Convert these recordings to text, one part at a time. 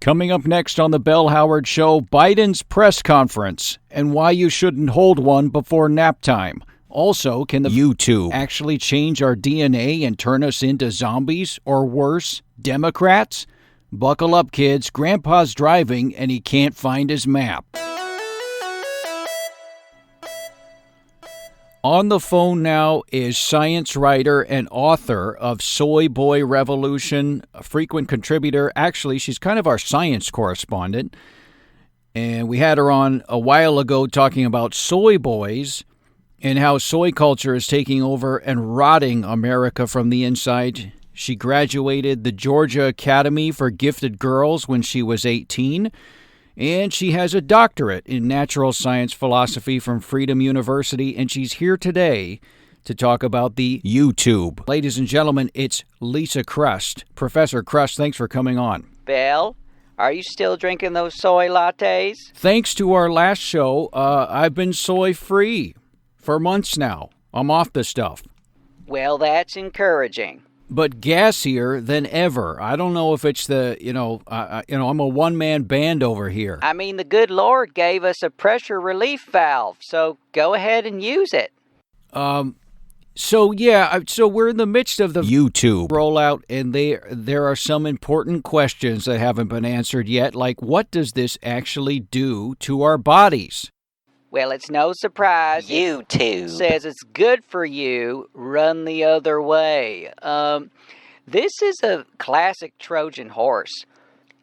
Coming up next on the Bell Howard Show, Biden's press conference and why you shouldn't hold one before nap time. Also, can the YouTube actually change our DNA and turn us into zombies or worse, Democrats? Buckle up, kids. Grandpa's driving and he can't find his map. On the phone now is science writer and author of Soy Boy Revolution, a frequent contributor. Actually, she's kind of our science correspondent. And we had her on a while ago talking about soy boys and how soy culture is taking over and rotting America from the inside. She graduated the Georgia Academy for Gifted Girls when she was 18. And she has a doctorate in natural science philosophy from Freedom University, and she's here today to talk about the YouTube. Ladies and gentlemen, it's Lisa Crest. Professor Crest, thanks for coming on. Belle, are you still drinking those soy lattes? Thanks to our last show, I've been soy-free for months now. I'm off the stuff. Well, that's encouraging. But gassier than ever. I don't know if it's the, I'm a one-man band over here. I mean, the good Lord gave us a pressure relief valve, so go ahead and use it. So we're in the midst of the YouTube rollout, and there are some important questions that haven't been answered yet, like what does this actually do to our bodies? Well, it's no surprise. YouTube says it's good for you. Run the other way. This is a classic Trojan horse.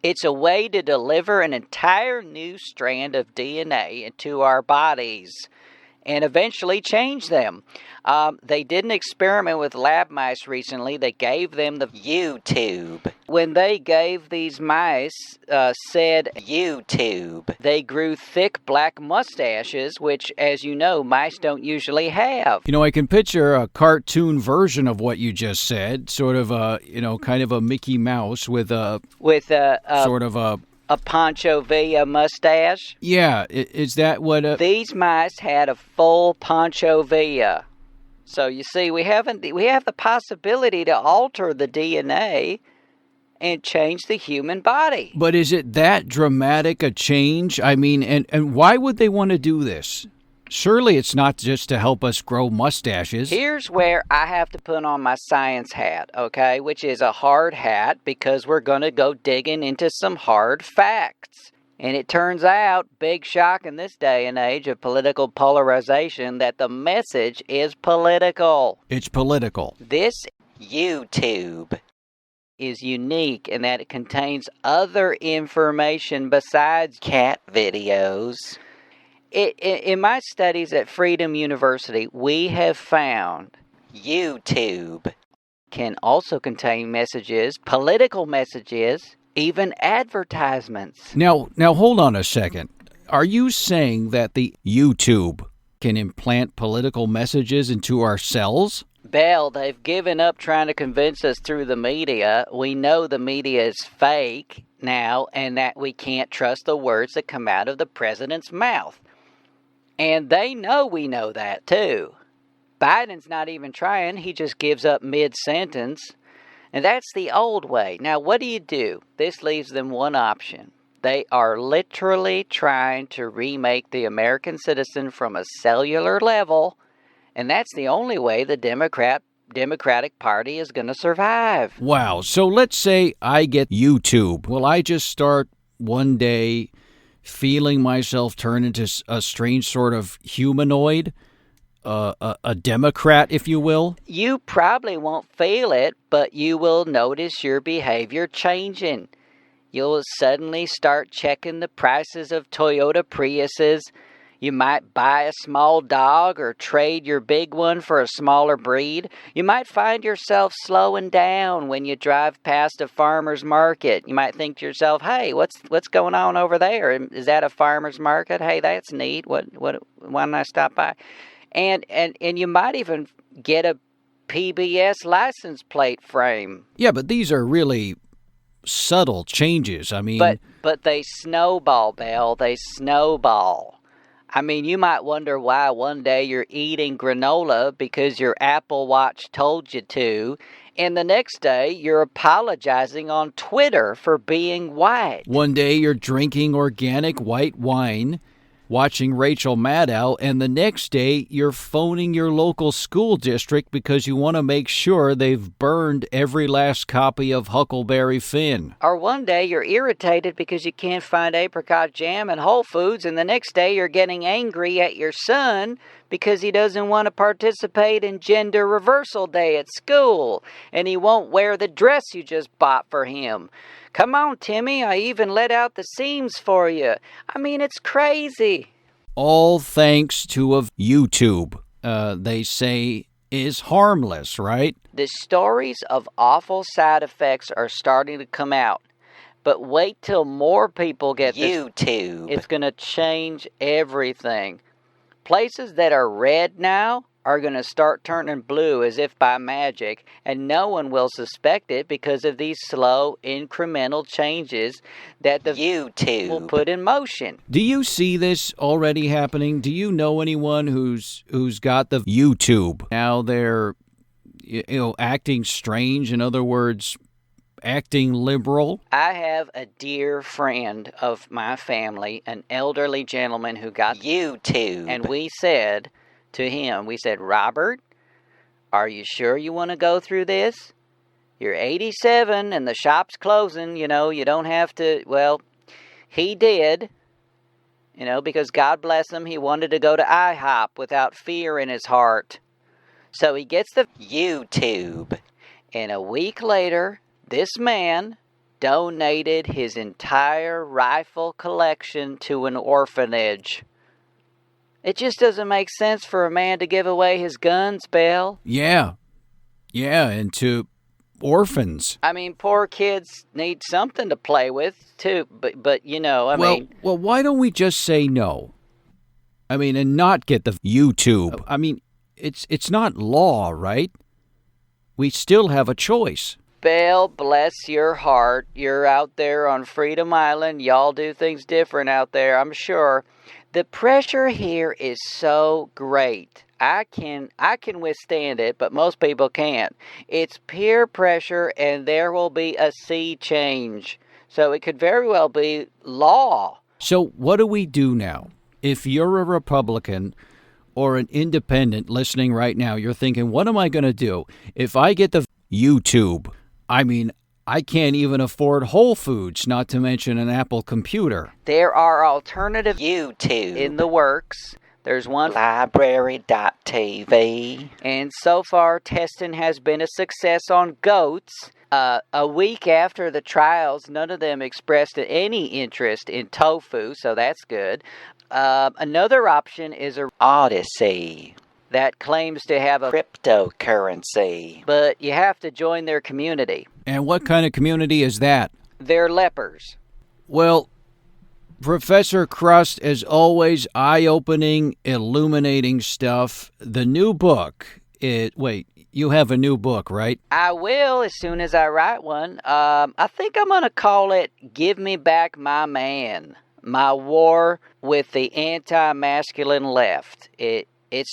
It's a way to deliver an entire new strand of DNA into our bodies and eventually change them. They did an experiment with lab mice recently. They gave them the YouTube. When they gave these mice said YouTube, they grew thick black mustaches, which, as you know, mice don't usually have. You know, I can picture a cartoon version of what you just said, sort of kind of a Mickey Mouse with a Pancho Villa mustache? Yeah, is that what... These mice had a full Pancho Villa. So, you see, we have the possibility to alter the DNA and change the human body. But is it that dramatic a change? I mean, and why would they want to do this? Surely it's not just to help us grow mustaches. Here's where I have to put on my science hat, okay? Which is a hard hat because we're going to go digging into some hard facts. And it turns out, big shock in this day and age of political polarization, that the message is political. It's political. This YouTube is unique in that it contains other information besides cat videos. In my studies at Freedom University, we have found YouTube can also contain messages, political messages, even advertisements. Now hold on a second. Are you saying that the YouTube can implant political messages into our cells? Belle, they've given up trying to convince us through the media. We know the media is fake now and that we can't trust the words that come out of the president's mouth. And they know we know that, too. Biden's not even trying. He just gives up mid-sentence. And that's the old way. Now, what do? This leaves them one option. They are literally trying to remake the American citizen from a cellular level. And that's the only way the Democratic Party is going to survive. Wow. So let's say I get YouTube. Will I just start one day feeling myself turn into a strange sort of humanoid, a Democrat, if you will? You probably won't feel it, but you will notice your behavior changing. You'll suddenly start checking the prices of Toyota Priuses. You might buy a small dog or trade your big one for a smaller breed. You might find yourself slowing down when you drive past a farmer's market. You might think to yourself, hey, what's going on over there? Is that a farmer's market? Hey, that's neat. Why don't I stop by? And you might even get a PBS license plate frame. Yeah, but these are really subtle changes. I mean... But they snowball, Belle. They snowball. I mean, you might wonder why one day you're eating granola because your Apple Watch told you to, And the next day, you're apologizing on Twitter for being white. One day you're drinking organic white wine, watching Rachel Maddow, and the next day you're phoning your local school district because you want to make sure they've burned every last copy of Huckleberry Finn. Or one day you're irritated because you can't find apricot jam in Whole Foods, and the next day you're getting angry at your son because he doesn't want to participate in gender reversal day at school, and he won't wear the dress you just bought for him. Come on, Timmy, I even let out the seams for you. I mean, it's crazy. All thanks to a YouTube, they say is harmless, right? The stories of awful side effects are starting to come out. But wait till more people get YouTube. It's going to change everything. Places that are red now are going to start turning blue as if by magic, and no one will suspect it because of these slow, incremental changes that the YouTube will put in motion. Do you see this already happening? Do you know anyone who's got the YouTube? Now they're acting strange, in other words, acting liberal? I have a dear friend of my family, an elderly gentleman who got YouTube, and we said to him, Robert, are you sure you want to go through this? You're 87 and the shop's closing, you don't have to. Well, he did, because God bless him, he wanted to go to IHOP without fear in his heart. So he gets the YouTube, and a week later, this man donated his entire rifle collection to an orphanage. It just doesn't make sense for a man to give away his guns, Bill. Yeah, and to orphans. I mean, poor kids need something to play with, too, but Well, why don't we just say no? And not get the YouTube. It's not law, right? We still have a choice. Bill, bless your heart. You're out there on Freedom Island. Y'all do things different out there, I'm sure. The pressure here is so great. I can withstand it, but most people can't. It's peer pressure, and there will be a sea change. So it could very well be law. So what do we do now? If you're a Republican or an independent listening right now, you're thinking, what am I going to do? If I get the YouTube, I can't even afford Whole Foods, not to mention an Apple computer. There are alternative YouTube in the works. There's one, library.tv. And so far, testing has been a success on goats. A week after the trials, none of them expressed any interest in tofu, so that's good. Another option is a Odyssey that claims to have a cryptocurrency, but you have to join their community. And what kind of community is that? They're lepers. Well, Professor Crest, as always, eye-opening, illuminating stuff. The new book, you have a new book, right? I will as soon as I write one. I think I'm going to call it Give Me Back My Man, My War with the Anti-Masculine Left. It's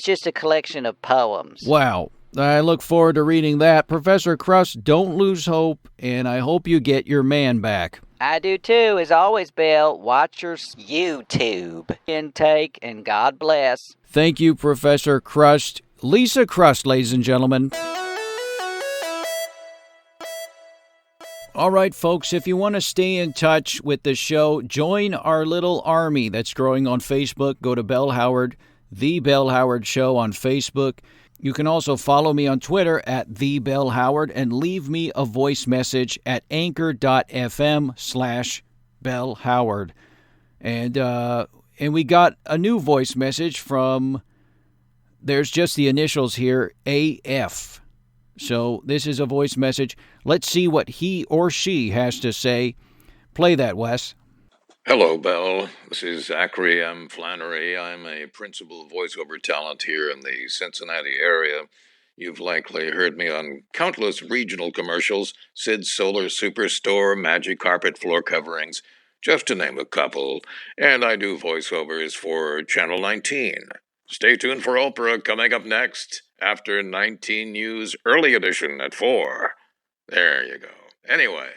just a collection of poems. Wow. I look forward to reading that. Professor Crest, don't lose hope, and I hope you get your man back. I do too. As always, Bill, watch your YouTube intake, and God bless. Thank you, Professor Crest. Lisa Crest, ladies and gentlemen. All right, folks, if you want to stay in touch with the show, join our little army that's growing on Facebook. Go to Bell Howard, The Bell Howard Show on Facebook. You can also follow me on Twitter at The Bell Howard and leave me a voice message at anchor.fm/Bell Howard. And we got a new voice message from, there's just the initials here, AF. So this is a voice message. Let's see what he or she has to say. Play that, Wes. Hello, Bell. This is Zachary M. Flannery. I'm a principal voiceover talent here in the Cincinnati area. You've likely heard me on countless regional commercials, Sid's Solar Superstore, Magic Carpet Floor Coverings, just to name a couple. And I do voiceovers for Channel 19. Stay tuned for Oprah coming up next. after 19 News Early Edition at 4. There you go. Anyway,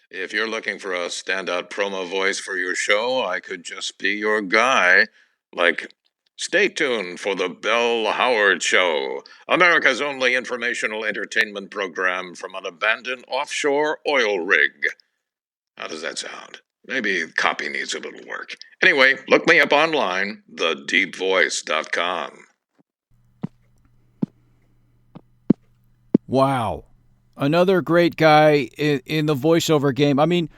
if you're looking for a standout promo voice for your show, I could just be your guy. Like, stay tuned for the Bell Howard Show, America's only informational entertainment program from an abandoned offshore oil rig. How does that sound? Maybe copy needs a little work. Anyway, look me up online, thedeepvoice.com. Wow. Another great guy in the voiceover game. I mean,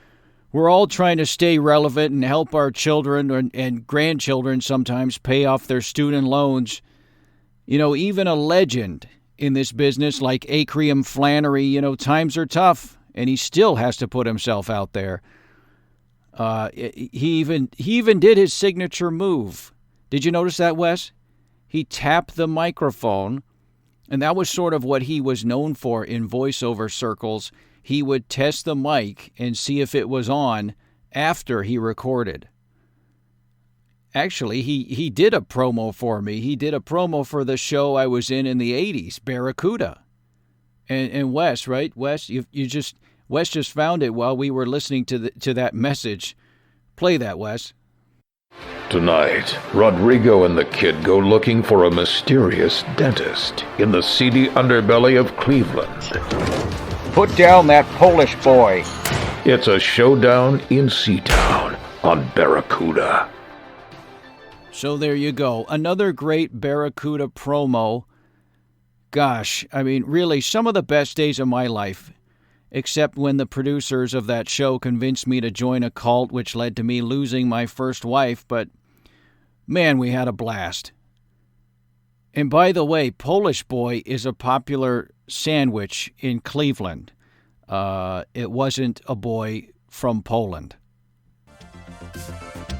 we're all trying to stay relevant and help our children and grandchildren sometimes pay off their student loans. You know, even a legend in this business like Acrium Flannery, you know, times are tough, and he still has to put himself out there. He even did his signature move. Did you notice that, Wes? He tapped the microphone, and that was sort of what he was known for in voiceover circles. He would test the mic and see if it was on after he recorded. Actually, he did a promo for me. He did a promo for the show I was in the 80s, Barracuda. And Wes, right? Wes, Wes just found it while we were listening to that message. Play that, Wes. Tonight, Rodrigo and the kid go looking for a mysterious dentist in the seedy underbelly of Cleveland. Put down that Polish boy. It's a showdown in Seatown on Barracuda. So there you go. Another great Barracuda promo. Gosh, I mean, really, some of the best days of my life, except when the producers of that show convinced me to join a cult, which led to me losing my first wife. But, man, we had a blast. And by the way, Polish boy is a popular sandwich in Cleveland. It wasn't a boy from Poland.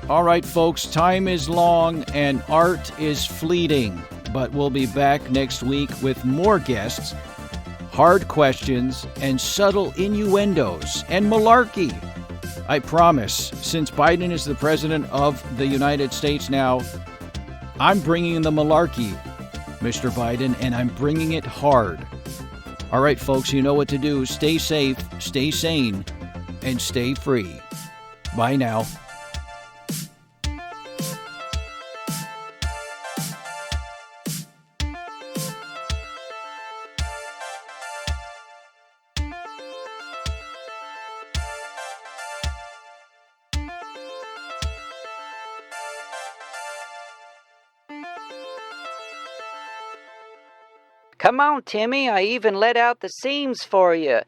All right, folks, time is long and art is fleeting, but we'll be back next week with more guests, hard questions, and subtle innuendos and malarkey. I promise, since Biden is the president of the United States now, I'm bringing the malarkey, Mr. Biden, and I'm bringing it hard. All right, folks, you know what to do. Stay safe, stay sane, and stay free. Bye now. Come on, Timmy, I even let out the seams for you.